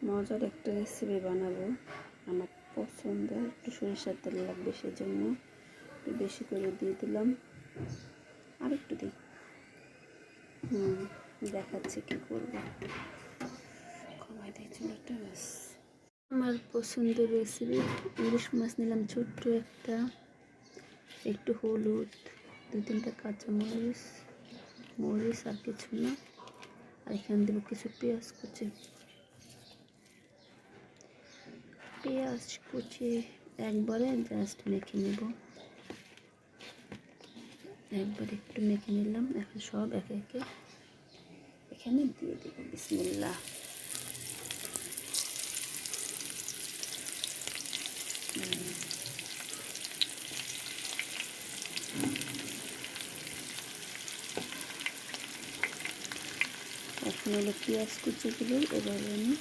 মজার একটা রেসিপি বানাবো। আমার পছন্দ, একটু সরিষার তেল লাগবে, সেজন্য একটু বেশি করে দিয়ে দিলাম। আর একটু দিই। দেখাচ্ছি কী করবো। কমাই দিই চুলাটা, ব্যাস। আমার পছন্দের রেসিপি ইলিশ মাছ নিলাম ছোট্ট একটা, একটু হলুদ, 2-3টা কাঁচা মরিচ আর কিছু না। আর এখানে দেবো কিছু পেঁয়াজ কুচি একবারে জাস্ট মেখে নেব। একবার একটু মেখে নিলাম। এখন সব একে একে এখানে দিয়ে দেব। বিসমিল্লাহ। এখন হলো পেঁয়াজ কুচিগুলো এভাবে আমি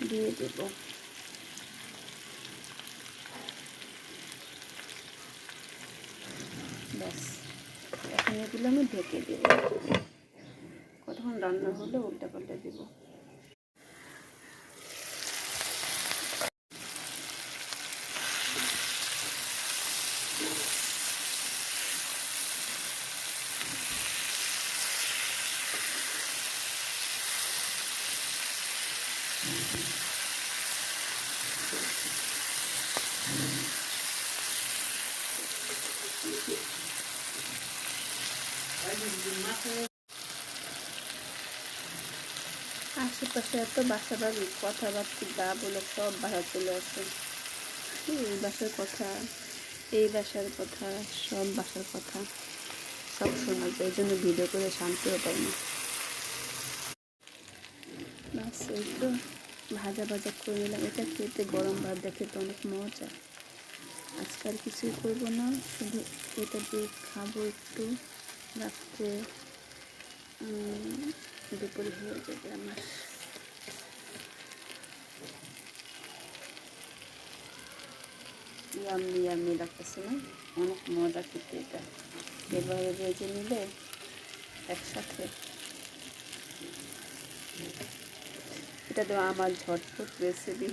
দিয়ে দেব। ব্যাস, এখন এগুলো আমি ঢেকে দেব। কতক্ষণ রান্না হলে উল্টা পাল্টা দেব। আশেপাশে এত বাসা বাড়ি, কথাবার্তা যা বলে সব বাসা চলে আসে। এই বাসার কথা, এই বাসার কথা, সব বাসার কথা সব শোনা যায়। এই জন্য ভিডিও করে শান্তিও পাই না। বাস এই তো ভাজা করে নিলাম। এটা খেতে গরম ভাত দেখে তো অনেক মজা। আজকে আর কিছুই করবো না, শুধু এটা দিয়ে খাবো একটু। রাত্রে দুপুরে হয়ে যাবে আমার। ইয়াম্মি লাগতেছে না? অনেক মজা খেতে এটা। এভাবে ভেজে নিলে একসাথে, এটা তো আমার ঝটপট রেসিপি।